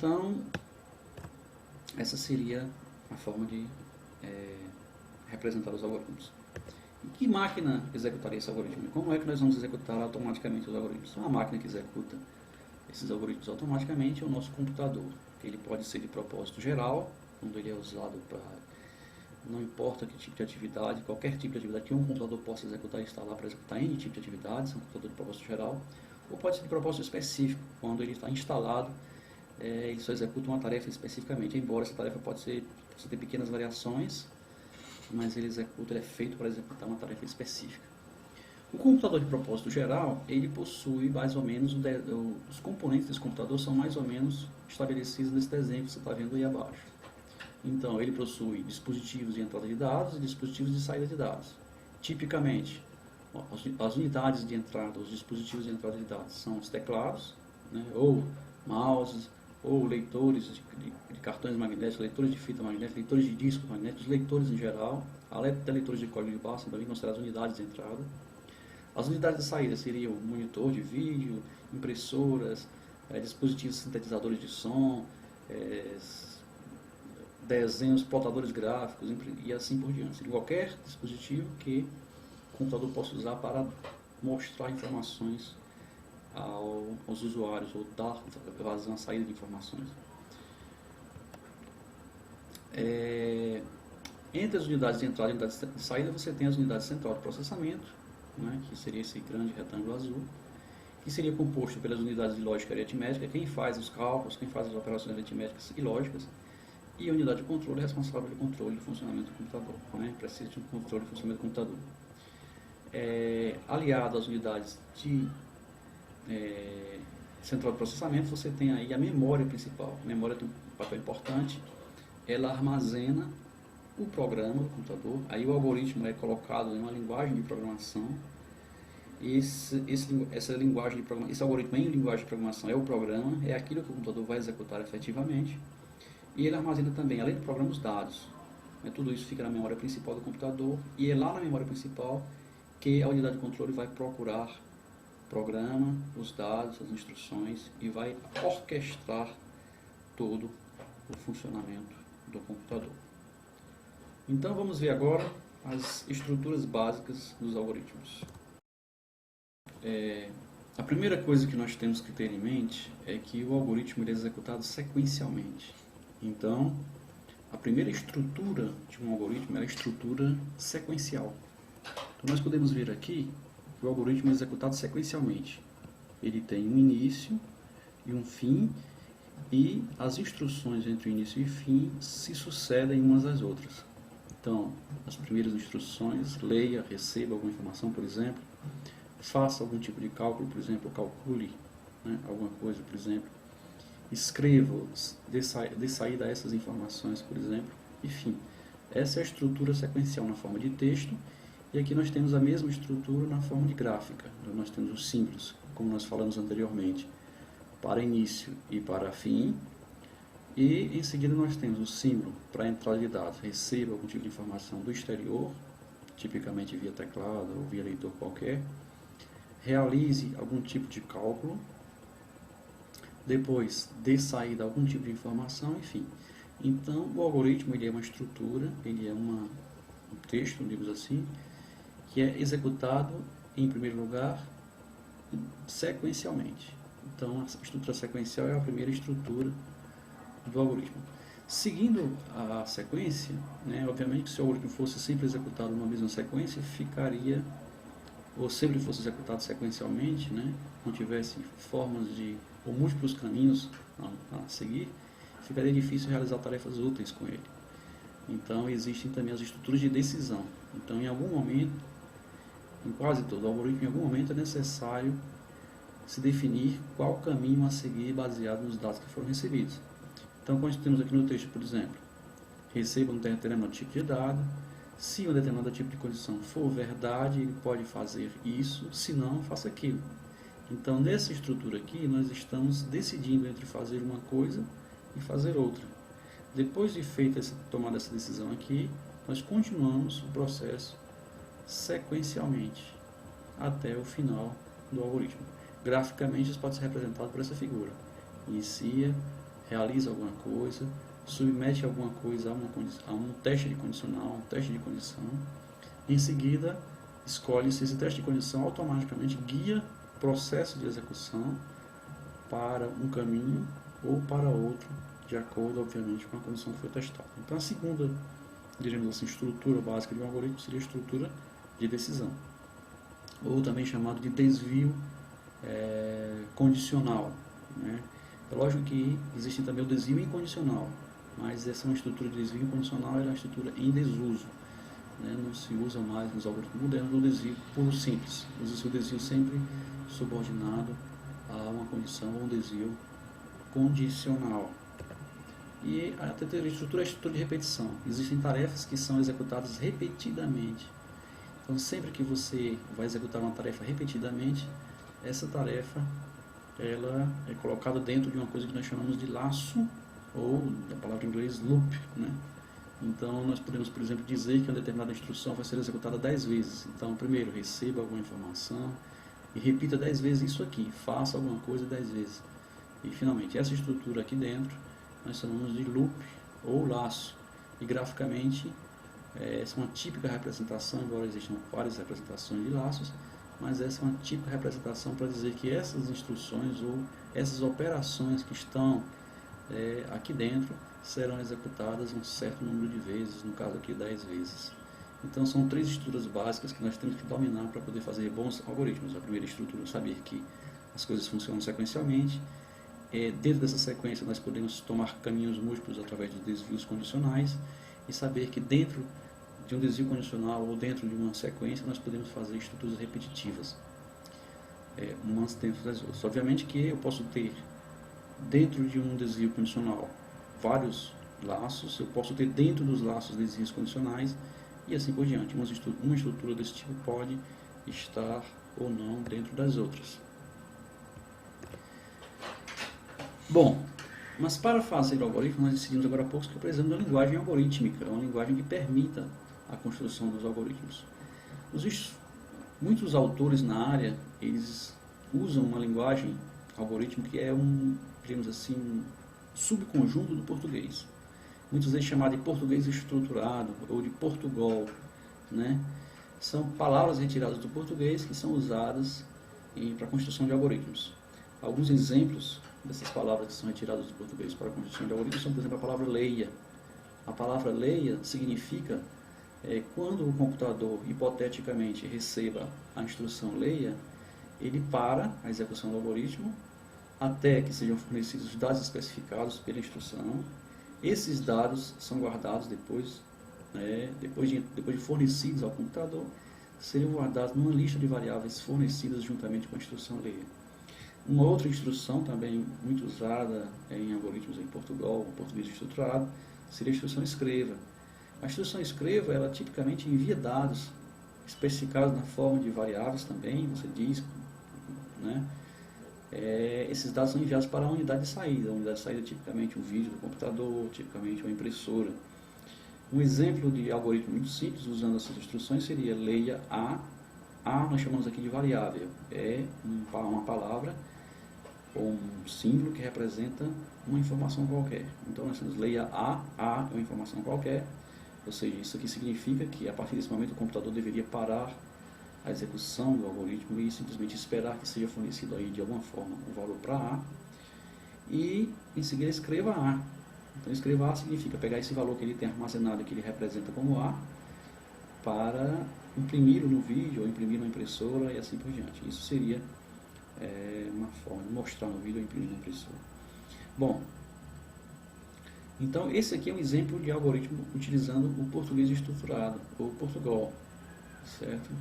Então, essa seria a forma de representar os algoritmos. E que máquina executaria esse algoritmo? Como é que nós vamos executar automaticamente os algoritmos? Uma máquina que executa esses algoritmos automaticamente é o nosso computador. Ele pode ser de propósito geral, quando ele é usado para, não importa que tipo de atividade, qualquer tipo de atividade que um computador possa executar e instalar para executar N tipo de atividades, é um computador de propósito geral, ou pode ser de propósito específico, quando ele está instalado, ele só executa uma tarefa especificamente, embora essa tarefa possa ter pequenas variações, mas ele é feito para executar uma tarefa específica. O computador de propósito geral, ele possui mais ou menos, os componentes desse computador são mais ou menos estabelecidos nesse desenho que você está vendo aí abaixo. Então, ele possui dispositivos de entrada de dados e dispositivos de saída de dados. Tipicamente, as unidades de entrada, os dispositivos de entrada de dados são os teclados, né, ou mouses, ou leitores de cartões magnéticos, leitores de fita magnética, leitores de discos magnéticos, leitores em geral, além de leitores de código de barra, também consideradas unidades de entrada. As unidades de saída seriam monitor de vídeo, impressoras, dispositivos sintetizadores de som, desenhos, plotadores gráficos e assim por diante. Qualquer dispositivo que o computador possa usar para mostrar informações aos usuários ou dar vazão à saída de informações. Entre as unidades de entrada e unidades de saída, você tem as unidades central de processamento, né, que seria esse grande retângulo azul, que seria composto pelas unidades de lógica e aritmética, quem faz os cálculos, quem faz as operações aritméticas e lógicas, e a unidade de controle responsável pelo controle do funcionamento do computador, né, precisa de um controle do funcionamento do computador. Aliado às unidades de central de processamento, você tem aí a memória principal. A memória tem um papel importante, ela armazena o programa do computador, aí o algoritmo é colocado em uma linguagem de programação. Esse algoritmo em linguagem de programação é o programa, é aquilo que o computador vai executar efetivamente, e ele armazena também, além do programa, os dados. Tudo isso fica na memória principal do computador, e é lá na memória principal que a unidade de controle vai procurar o programa, os dados, as instruções, e vai orquestrar todo o funcionamento do computador. Então vamos ver agora as estruturas básicas dos algoritmos. A primeira coisa que nós temos que ter em mente é que o algoritmo é executado sequencialmente. Então, a primeira estrutura de um algoritmo é a estrutura sequencial. Então, nós podemos ver aqui que o algoritmo é executado sequencialmente. Ele tem um início e um fim, e as instruções entre o início e o fim se sucedem umas às outras. Então, as primeiras instruções, leia, receba alguma informação, por exemplo, faça algum tipo de cálculo, por exemplo, calcule, né, alguma coisa, por exemplo, escreva, dê saída a essas informações, por exemplo, enfim. Essa é a estrutura sequencial na forma de texto, e aqui nós temos a mesma estrutura na forma de gráfica. Então, nós temos os símbolos, como nós falamos anteriormente, para início e para fim, e em seguida nós temos o símbolo para entrada de dados, receba algum tipo de informação do exterior, tipicamente via teclado ou via leitor qualquer, realize algum tipo de cálculo, depois dê saída a algum tipo de informação, enfim. Então o algoritmo ele é uma estrutura, ele é um texto, digamos assim, que é executado em primeiro lugar sequencialmente. Então a estrutura sequencial é a primeira estrutura do algoritmo. Seguindo a sequência, né, obviamente que se o algoritmo fosse sempre executado numa mesma sequência, ficaria, ou sempre fosse executado sequencialmente, né, não tivesse formas ou múltiplos caminhos a seguir, ficaria difícil realizar tarefas úteis com ele. Então existem também as estruturas de decisão. Então em algum momento, em quase todo algoritmo, em algum momento é necessário se definir qual caminho a seguir baseado nos dados que foram recebidos. Então, quando temos aqui no texto, por exemplo, receba um determinado tipo de dado, se um determinado tipo de condição for verdade, ele pode fazer isso, se não, faça aquilo. Então, nessa estrutura aqui, nós estamos decidindo entre fazer uma coisa e fazer outra. Depois de feita tomada essa decisão aqui, nós continuamos o processo sequencialmente até o final do algoritmo. Graficamente, isso pode ser representado por essa figura. Inicia, realiza alguma coisa, submete alguma coisa a um teste de condicional, um teste de condição. Em seguida, escolhe se esse teste de condição automaticamente guia o processo de execução para um caminho ou para outro, de acordo, obviamente, com a condição que foi testada. Então, a segunda, diríamos assim, estrutura básica de um algoritmo seria a estrutura de decisão, ou também chamado de desvio condicional, né? É lógico que existe também o desvio incondicional, mas essa é uma estrutura de desvio incondicional, é uma estrutura em desuso, né? Não se usa mais nos algoritmos modernos o desvio puro simples, usa-se o desvio sempre subordinado a uma condição ou um desvio condicional. E a terceira estrutura é a estrutura de repetição. Existem tarefas que são executadas repetidamente. Então, sempre que você vai executar uma tarefa repetidamente, essa tarefa ela é colocada dentro de uma coisa que nós chamamos de laço, ou da palavra em inglês loop, né? Então, nós podemos, por exemplo, dizer que uma determinada instrução vai ser executada 10 vezes. Então, primeiro, receba alguma informação e repita 10 vezes isso aqui, faça alguma coisa 10 vezes. E, finalmente, essa estrutura aqui dentro nós chamamos de loop ou laço. E, graficamente, essa é uma típica representação, embora existam várias representações de laços, mas essa é uma típica representação para dizer que essas instruções ou essas operações que estão aqui dentro serão executadas um certo número de vezes, no caso aqui 10 vezes. Então são 3 estruturas básicas que nós temos que dominar para poder fazer bons algoritmos. A primeira estrutura é saber que as coisas funcionam sequencialmente. Dentro dessa sequência nós podemos tomar caminhos múltiplos através de desvios condicionais e saber que dentro de um desvio condicional ou dentro de uma sequência nós podemos fazer estruturas repetitivas, umas dentro das outras. Obviamente que eu posso ter dentro de um desvio condicional vários laços, eu posso ter dentro dos laços desvios condicionais e assim por diante. Uma estrutura desse tipo pode estar ou não dentro das outras. Bom, mas para fazer o algoritmo nós decidimos agora há pouco que precisamos de uma linguagem algorítmica, uma linguagem que permita a construção dos algoritmos. Muitos autores na área, eles usam uma linguagem algorítmica que é digamos assim, subconjunto do português. Muitos vezes chamado de português estruturado ou de Portugal, né? São palavras retiradas do português que são usadas para a construção de algoritmos. Alguns exemplos dessas palavras que são retiradas do português para a construção de algoritmos são, por exemplo, a palavra leia. A palavra leia significa quando o computador, hipoteticamente, receba a instrução leia, ele para a execução do algoritmo até que sejam fornecidos os dados especificados pela instrução. Esses dados são guardados depois de fornecidos ao computador, seriam guardados numa lista de variáveis fornecidas juntamente com a instrução leia. Uma outra instrução também muito usada em algoritmos em Portugal, português estruturado, seria a instrução escreva. A instrução escreva, ela tipicamente envia dados especificados na forma de variáveis também, você diz, né? Esses dados são enviados para a unidade de saída. A unidade de saída é tipicamente um vídeo do computador, tipicamente uma impressora. Um exemplo de algoritmo muito simples usando essas instruções seria leia A. A nós chamamos aqui de variável. É uma palavra ou um símbolo que representa uma informação qualquer. Então nós temos leia A é uma informação qualquer, ou seja, isso aqui significa que a partir desse momento o computador deveria parar a execução do algoritmo e simplesmente esperar que seja fornecido aí de alguma forma um valor para A e em seguida escreva A. Então escreva A significa pegar esse valor que ele tem armazenado, que ele representa como A, para imprimir no vídeo ou imprimir na impressora e assim por diante. Isso seria uma forma de mostrar no vídeo ou imprimir na impressora. Bom, então esse aqui é um exemplo de algoritmo utilizando o português estruturado, ou Portugal, certo?